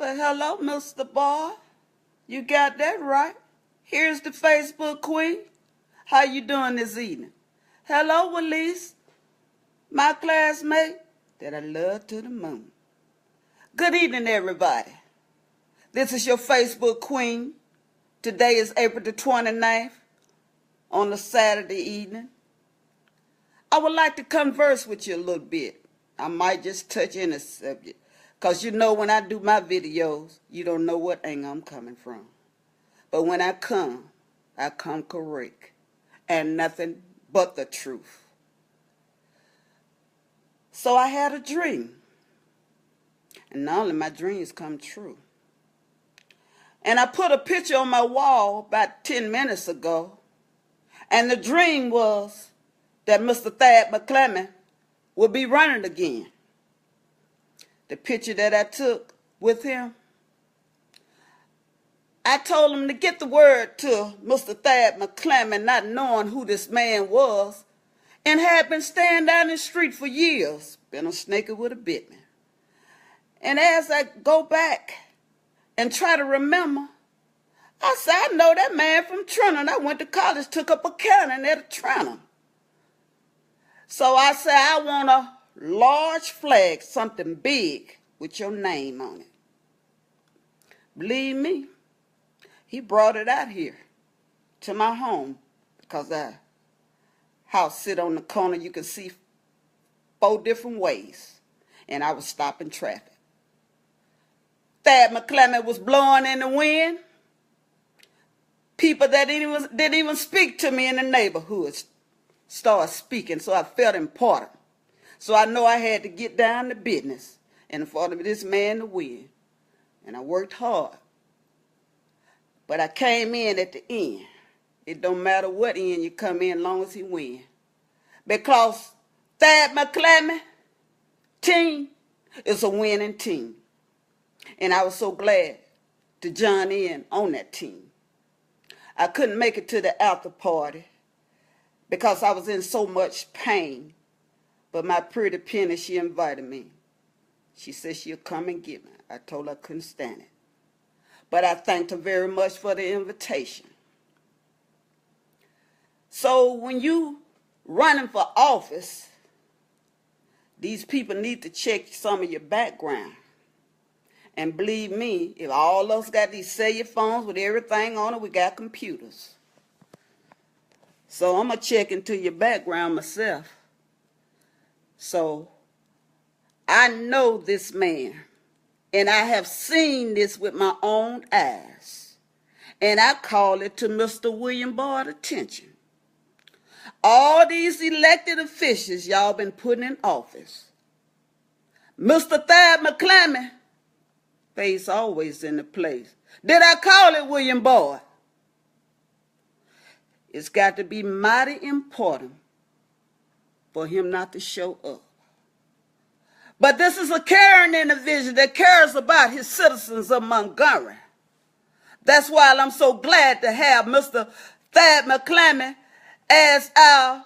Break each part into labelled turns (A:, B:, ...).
A: Well, hello, Mr. Boy. You got that right. Here's the Facebook queen. How you doing this evening? Hello, Elise, my classmate that I love to the moon. Good evening, everybody. This is your Facebook queen. Today is April the 29th on a Saturday evening. I would like to converse with you a little bit. I might just touch in a subject. Because you know when I do my videos, you don't know what angle I'm coming from. But when I come correct. And nothing but the truth. So I had a dream. And not only my dreams come true. And I put a picture on my wall about 10 minutes ago. And the dream was that Mr. Thad McCLAMMY would be running again. The picture that I took with him, I told him to get the word to Mr. Thad McCLAMMY, not knowing who this man was, and had been staying down the street for years, been a snaker with a bit me. And as I go back and try to remember, I said, I know that man from Trenton. I went to college, took up accounting at Trenton. So I said, I want a large flag, something big with your name on it. Believe me, he brought it out here to my home because our house sit on the corner. You can see 4 different ways, and I was stopping traffic. Thad McCLAMMY was blowing in the wind. People that didn't even speak to me in the neighborhood started speaking, so I felt important. So I know I had to get down to business and for this man to win. And I worked hard. But I came in at the end. It don't matter what end you come in as long as he win. Because Thad McCLAMMY team is a winning team. And I was so glad to join in on that team. I couldn't make it to the after party because I was in so much pain. But my pretty Penny, she invited me. She said she'll come and get me. I told her I couldn't stand it. But I thanked her very much for the invitation. So when you running for office, these people need to check some of your background. And believe me, if all of us got these cellular phones with everything on it, we got computers. So I'm going to check into your background myself. So I know this man, and I have seen this with my own eyes, and I call it to Mr. William Boyd's attention. All these elected officials y'all been putting in office. Mr. Thad McCLAMMY, face always in the place. Did I call it William Boyd? It's got to be mighty important for him not to show up. But this is a caring individual that cares about his citizens of Montgomery. That's why I'm so glad to have Mr. Thad McCLAMMY as our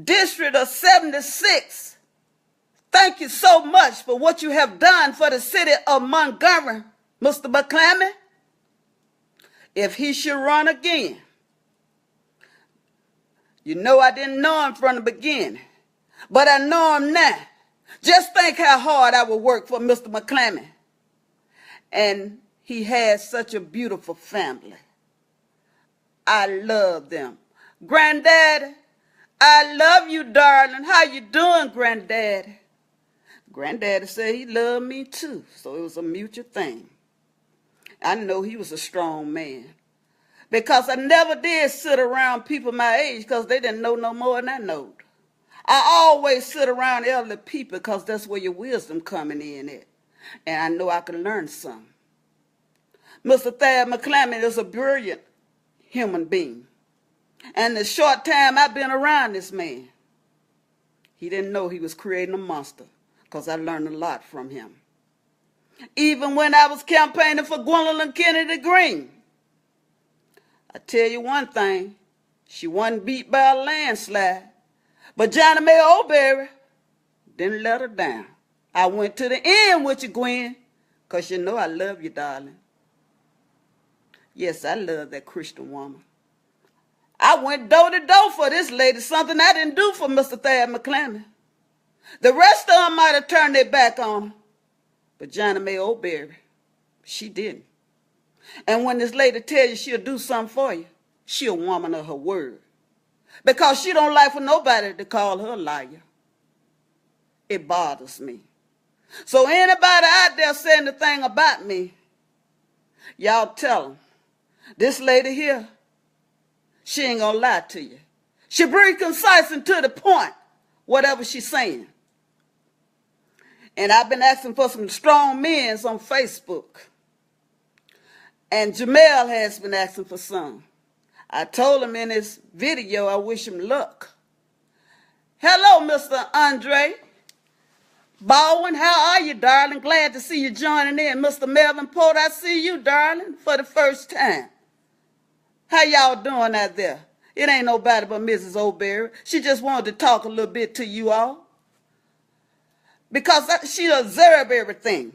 A: District of 76. Thank you so much for what you have done for the city of Montgomery, Mr. McCLAMMY. If he should run again, you know I didn't know him from the beginning, but I know him now. Just think how hard I would work for Mr. McCLAMMY. And he has such a beautiful family. I love them. Granddaddy, I love you, darling. How you doing, Granddaddy? Granddaddy said he loved me too, so it was a mutual thing. I know he was a strong man. Because I never did sit around people my age because they didn't know no more than I knowed. I always sit around elderly people because that's where your wisdom coming in at. And I know I can learn something. Mr. Thad McCLAMMY is a brilliant human being. And the short time I've been around this man, he didn't know he was creating a monster because I learned a lot from him. Even when I was campaigning for Gwendolyn Kennedy Green, I tell you one thing, she wasn't beat by a landslide. But Johnny May Oberry didn't let her down. I went to the end with you, Gwen. Because you know I love you, darling. Yes, I love that Christian woman. I went door to door for this lady, something I didn't do for Mr. Thad McCLAMMY. The rest of them might have turned their back on her. But Johnny Mae Oldberry, she didn't. And when this lady tells you she'll do something for you, she a woman of her word. Because she don't like for nobody to call her a liar. It bothers me. So anybody out there saying the thing about me, y'all tell them, this lady here, she ain't gonna lie to you. She brings concise and to the point, whatever she's saying. And I've been asking for some strong men on Facebook. And Jamel has been asking for some. I told him in this video I wish him luck. Hello, Mr. Andre Baldwin, how are you, darling? Glad to see you joining in. Mr. Melvin Port, I see you, darling, for the first time. How y'all doing out there? It ain't nobody but Mrs. Oldberry. She just wanted to talk a little bit to you all. Because she observed everything.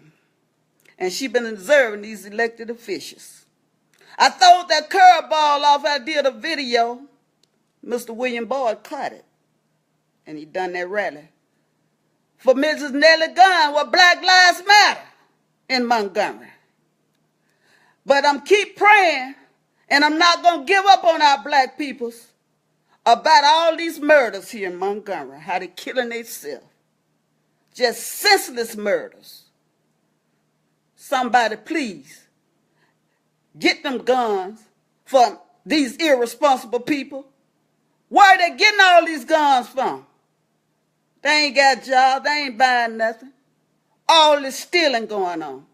A: And she been observing these elected officials. I throwed that curveball off. I did a video. Mr. William Boyd caught it. And he done that rally for Mrs. Nellie Gunn with Black Lives Matter in Montgomery. But I'm keep praying, and I'm not going to give up on our black peoples about all these murders here in Montgomery, how they killing themselves. Just senseless murders. Somebody please get them guns for these irresponsible people. Where are they getting all these guns from? They ain't got jobs. They ain't buying nothing. All this stealing going on.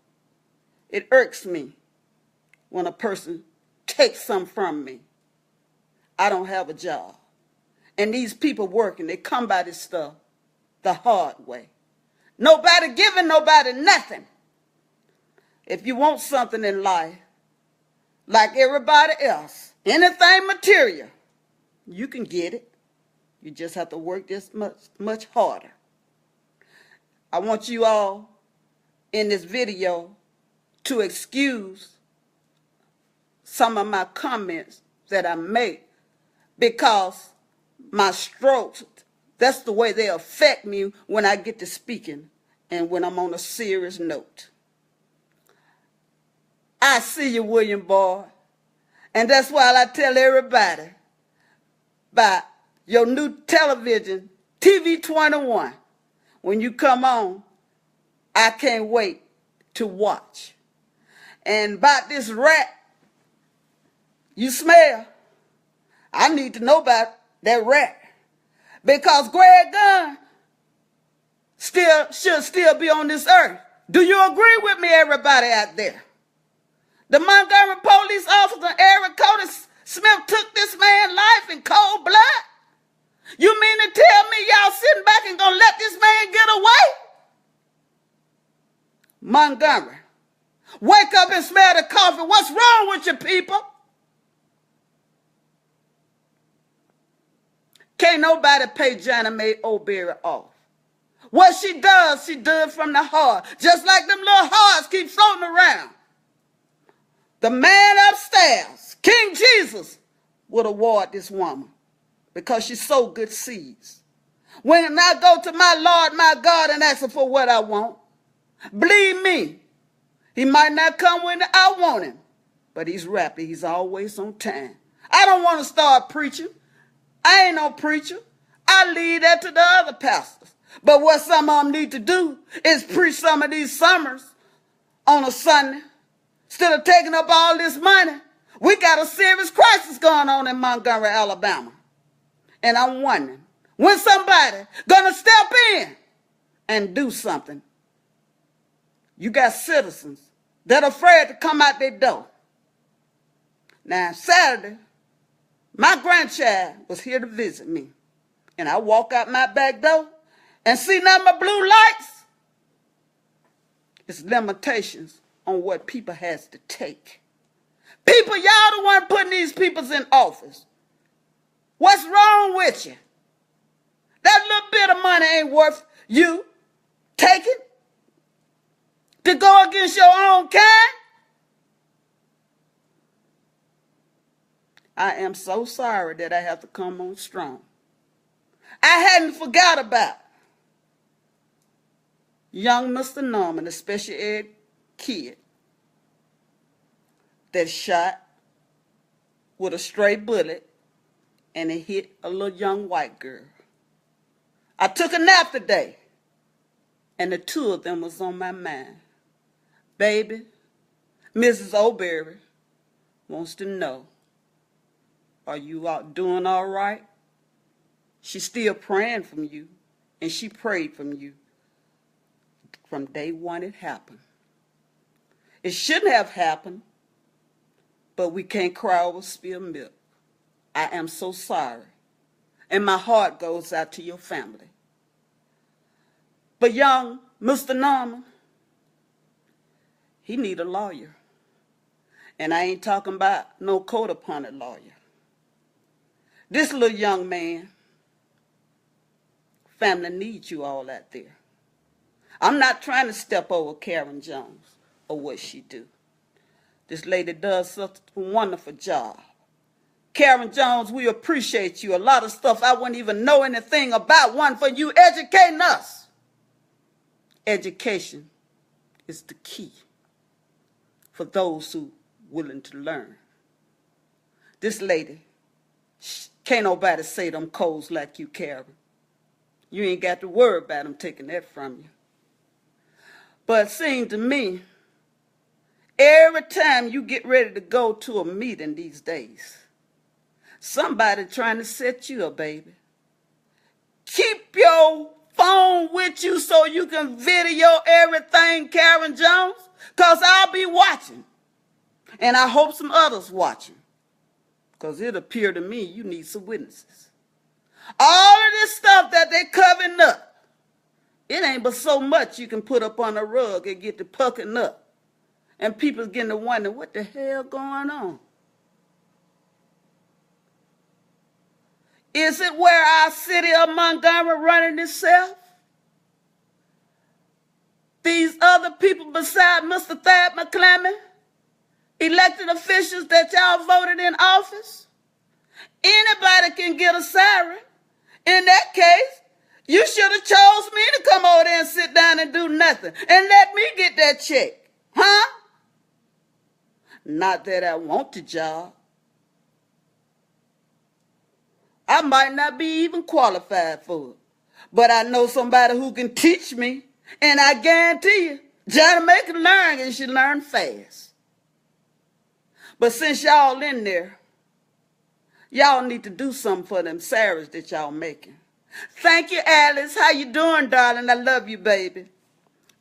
A: It irks me when a person takes something from me. I don't have a job. And these people working, they come by this stuff the hard way. Nobody giving nobody nothing. If you want something in life, like everybody else, anything material, you can get it. You just have to work this much harder. I want you all in this video to excuse some of my comments that I make because my strokes, that's the way they affect me when I get to speaking and when I'm on a serious note. I see you, William Boyd, and that's why I tell everybody about your new television, TV 21. When you come on, I can't wait to watch. And about this rat you smell, I need to know about that rat. Because Greg Gunn should still be on this earth. Do you agree with me, everybody out there? The Montgomery police officer, Eric Curtis Smith, took this man's life in cold blood. You mean to tell me y'all sitting back and gonna let this man get away? Montgomery, wake up and smell the coffee. What's wrong with you people? Can't nobody pay Johnny Mae Oldberry off. What she does from the heart. Just like them little hearts keep floating around. The man upstairs, King Jesus, would award this woman because she sowed good seeds. When I go to my Lord, my God, and ask him for what I want, believe me, he might not come when I want him, but he's rapid. He's always on time. I don't want to start preaching. I ain't no preacher. I leave that to the other pastors. But what some of them need to do is preach some of these summers on a Sunday. Instead of taking up all this money, we got a serious crisis going on in Montgomery, Alabama. And I'm wondering, when somebody gonna step in and do something? You got citizens that are afraid to come out their door. Now, Saturday, my grandchild was here to visit me. And I walk out my back door and see nothing but blue lights. It's limitations on what people has to take. People, y'all the one putting these people in office. What's wrong with you? That little bit of money ain't worth you taking. to go against your own kind? I am so sorry that I have to come on strong. I hadn't forgot about young Mr. Norman, the special ed kid that shot with a stray bullet and it hit a little young white girl. I took a nap today, and the two of them was on my mind. Baby, Mrs. O'Berry wants to know, are you out doing all right? She's still praying for you, and she prayed for you from day one it happened. It shouldn't have happened, but we can't cry over spilled milk. I am so sorry, and my heart goes out to your family. But young Mr. Norman, he need a lawyer. And I ain't talking about no court-appointed lawyer. This little young man, family needs you all out there. I'm not trying to step over Karen Jones or what she do. This lady does such a wonderful job. Karen Jones, we appreciate you. A lot of stuff I wouldn't even know anything about. One, for you educating us. Education is the key for those who willing to learn. This lady, can't nobody say them codes like you, Karen. You ain't got to worry about them taking that from you. But it seems to me, every time you get ready to go to a meeting these days, somebody trying to set you up, baby. Keep your phone with you so you can video everything, Karen Jones, because I'll be watching. And I hope some others watching, because it appears to me you need some witnesses. All of this stuff that they're covering up, it ain't but so much you can put up on a rug and get to pucking up. And people's getting to wonder, what the hell going on? Is it where our city of Montgomery running itself? These other people beside Mr. Thad McCLAMMY, elected officials that y'all voted in office? Anybody can get a salary. In that case, you should have chose me to come over there and sit down and do nothing and let me get that check. Huh? Not that I want the job. I might not be even qualified for it, but I know somebody who can teach me, and I guarantee you, Johnny May can learn, and she learn fast. But since y'all in there, y'all need to do something for them salaries that y'all making. Thank you, Alice. How you doing, darling? I love you, baby.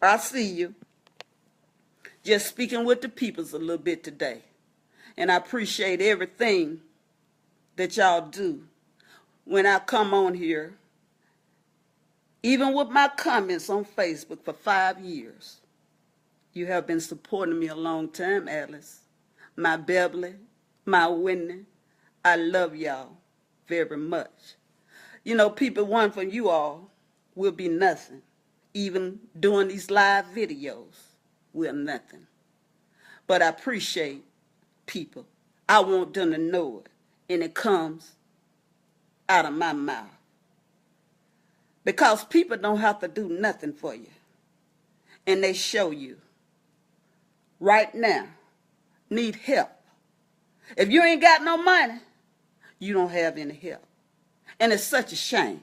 A: I see you. Just speaking with the peoples a little bit today. And I appreciate everything that y'all do when I come on here, even with my comments on Facebook for 5 years. You have been supporting me a long time, Alice. My Beverly, my Whitney, I love y'all very much. You know, people want from you all will be nothing. Even doing these live videos, we're nothing. But I appreciate people. I want them to know it, and it comes out of my mouth. Because people don't have to do nothing for you. And they show you right now need help. If you ain't got no money, you don't have any help. And it's such a shame.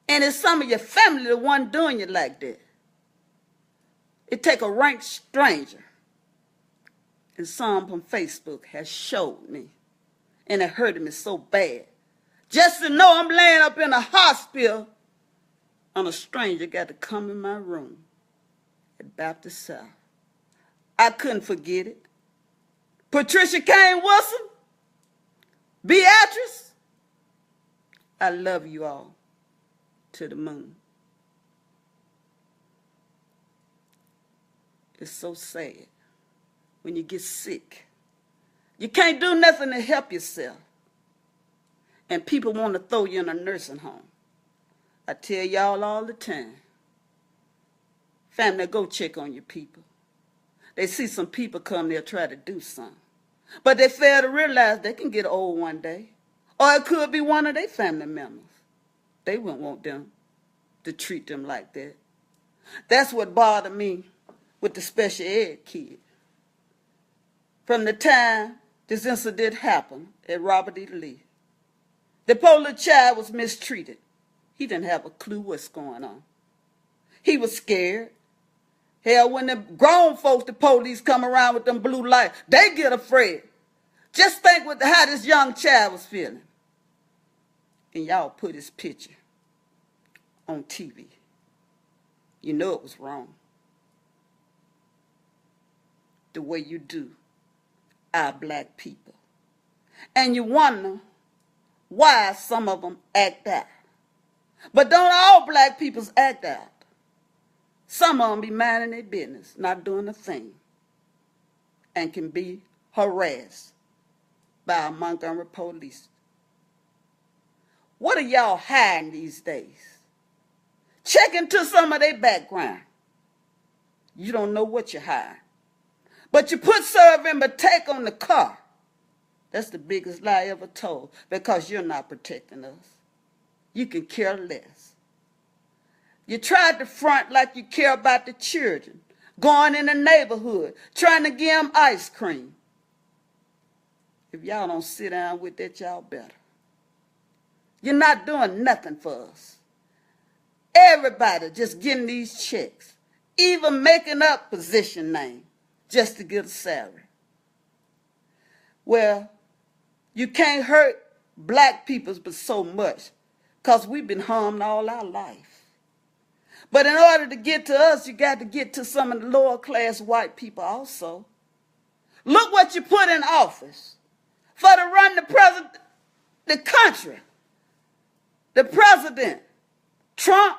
A: And it's some of your family the one doing you like that. It take a rank stranger. And some from Facebook has showed me. And it hurted me so bad. Just to know I'm laying up in a hospital and a stranger got to come in my room at Baptist South. I couldn't forget it. Patricia Kane Wilson, Beatrice, I love you all to the moon. It's so sad when you get sick. You can't do nothing to help yourself. And people want to throw you in a nursing home. I tell y'all all the time, Family, go check on your people. They see some people come there try to do something. But they fail to realize they can get old one day. Or it could be one of their family members. They wouldn't want them to treat them like that. That's what bothered me with the special ed kid. From the time this incident happened at Robert E. Lee, the poor little child was mistreated. He didn't have a clue what's going on. He was scared. Hell, when the grown folks, the police come around with them blue lights, they get afraid. Just think how this young child was feeling. And y'all put his picture on TV. You know it was wrong. The way you do our black people. And you wonder why some of them act out. But don't all black people act out. Some of them be minding their business, not doing a thing, and can be harassed by our Montgomery police. What are y'all hiding these days? Check into some of their background. You don't know what you're hiding. But you put serve and protect on the car. That's the biggest lie ever told, because you're not protecting us. You can care less. You tried to front like you care about the children, going in the neighborhood, trying to give them ice cream. If y'all don't sit down with that, y'all better. You're not doing nothing for us. Everybody just getting these checks, even making up position name just to get a salary. Well, you can't hurt black people but so much, because we've been harmed all our life. But in order to get to us, you got to get to some of the lower class white people also. Look what you put in office for to run the country. The president, Trump.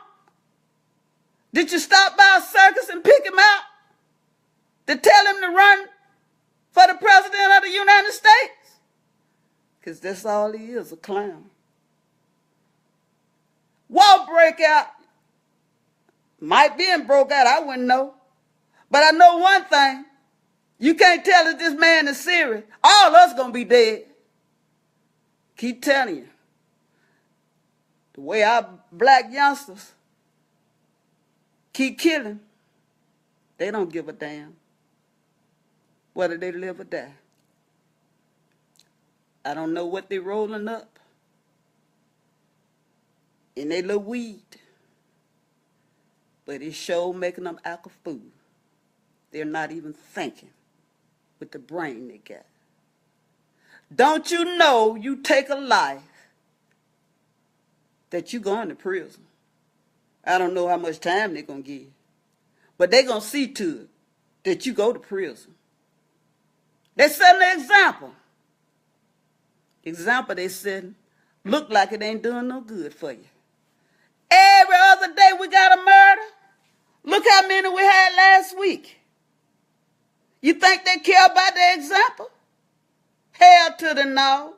A: Did you stop by a circus and pick him out to tell him to run for the president of the United States? Because that's all he is, a clown. War breakout. Might be and broke out, I wouldn't know. But I know one thing. You can't tell if this man is serious. All of us gonna be dead. Keep telling you. The way our black youngsters keep killing, they don't give a damn whether they live or die. I don't know what they're rolling up in their little weed. But it's sure making them act a fool. They're not even thinking with the brain they got. Don't you know you take a life that you going to prison? I don't know how much time they're going to give. But they're going to see to it that you go to prison. They're setting an example. Example they setting look like it ain't doing no good for you. Every other day we got a murder. Look how many we had last week. You think they care about the example? Hell to the no.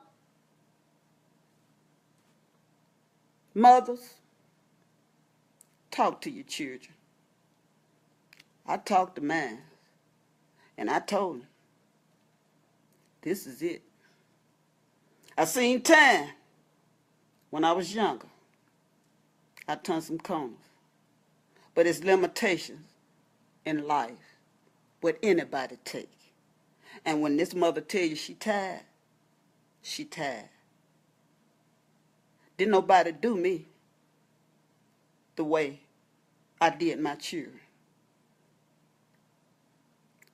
A: Mothers, talk to your children. I talked to mine, and I told them, this is it. I seen time when I was younger. I turned some corners. But it's limitations in life, what anybody take. And when this mother tell you she tired, she tired. Didn't nobody do me the way I did my children.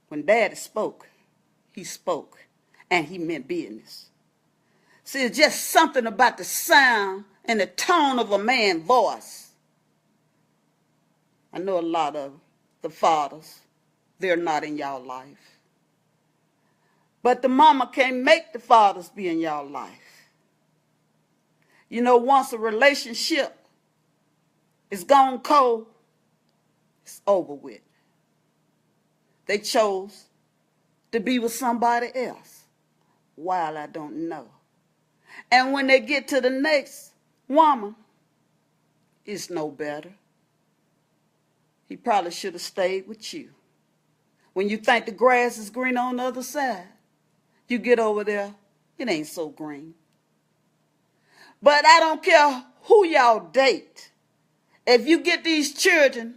A: When Daddy spoke, he spoke, and he meant business. See, it's just something about the sound and the tone of a man's voice. I know a lot of the fathers, they're not in y'all life. But the mama can't make the fathers be in y'all life. You know, once a relationship is gone cold, it's over with. They chose to be with somebody else. While I don't know. And when they get to the next woman, it's no better. He probably should have stayed with you. When you think the grass is green on the other side, you get over there, it ain't so green. But I don't care who y'all date. If you get these children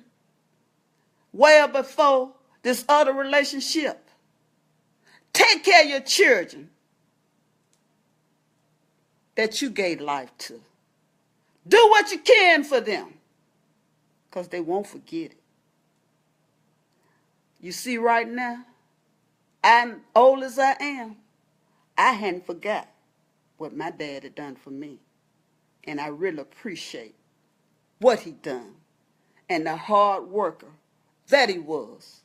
A: well before this other relationship, take care of your children that you gave life to. Do what you can for them, because they won't forget it. You see, right now, I'm old as I am, I hadn't forgot what my dad had done for me. And I really appreciate what he done and the hard worker that he was,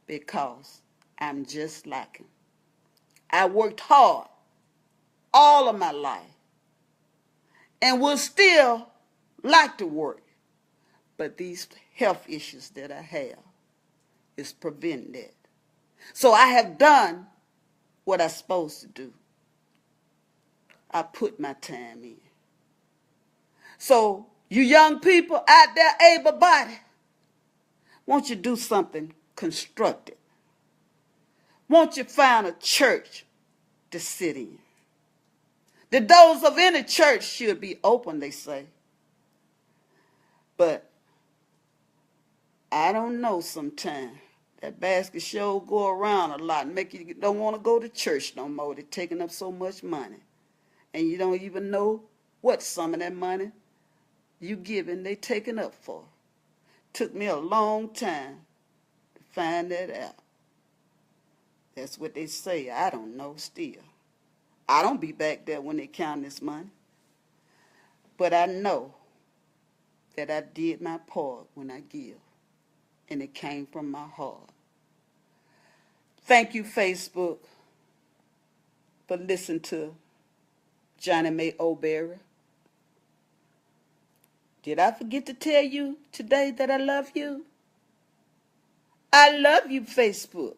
A: because I'm just like him. I worked hard all of my life and will still like to work. But these health issues that I have is preventing that. So I have done what I'm supposed to do. I put my time in. So you young people out there, able-bodied, won't you do something constructive? Won't you find a church to sit in? The doors of any church should be open, they say. But I don't know sometimes. That basket sure go around a lot and make you don't want to go to church no more. They're taking up so much money. And you don't even know what some of that money you giving they taking up for. Took me a long time to find that out. That's what they say. I don't know still. I don't be back there when they count this money. But I know that I did my part when I give. And it came from my heart. Thank you, Facebook, for listening to Johnny Mae Oberry. Did I forget to tell you today that I love you? I love you, Facebook.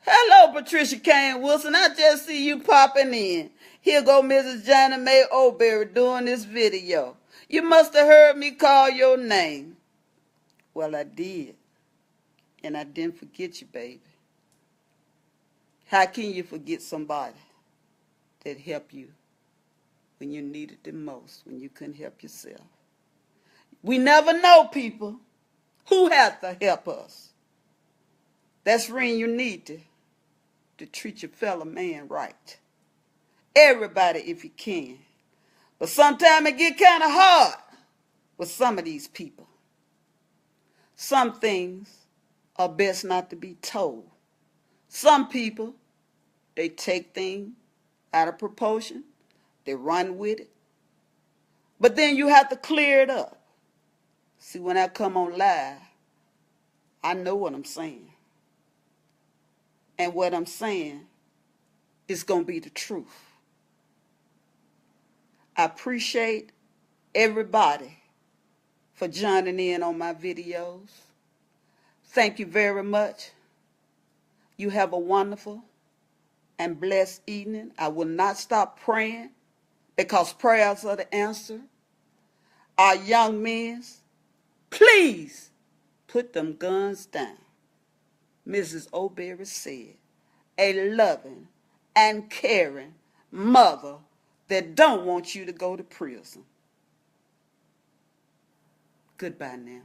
A: Hello, Patricia Kane Wilson. I just see you popping in. Here go Mrs. Johnny Mae Oberry doing this video. You must have heard me call your name. Well, I did. And I didn't forget you, baby. How can you forget somebody that helped you when you needed the most, when you couldn't help yourself? We never know, people, who has to help us. That's when you need to treat your fellow man right. Everybody, if you can. But sometimes it get kind of hard with some of these people. Some things are best not to be told. Some people, they take things out of proportion. They run with it. But then you have to clear it up. See, when I come on live, I know what I'm saying. And what I'm saying is going to be the truth. I appreciate everybody for joining in on my videos. Thank you very much. You have a wonderful and blessed evening. I will not stop praying, because prayers are the answer. Our young men, please put them guns down. Mrs. Oberry said, a loving and caring mother that don't want you to go to prison. Goodbye now.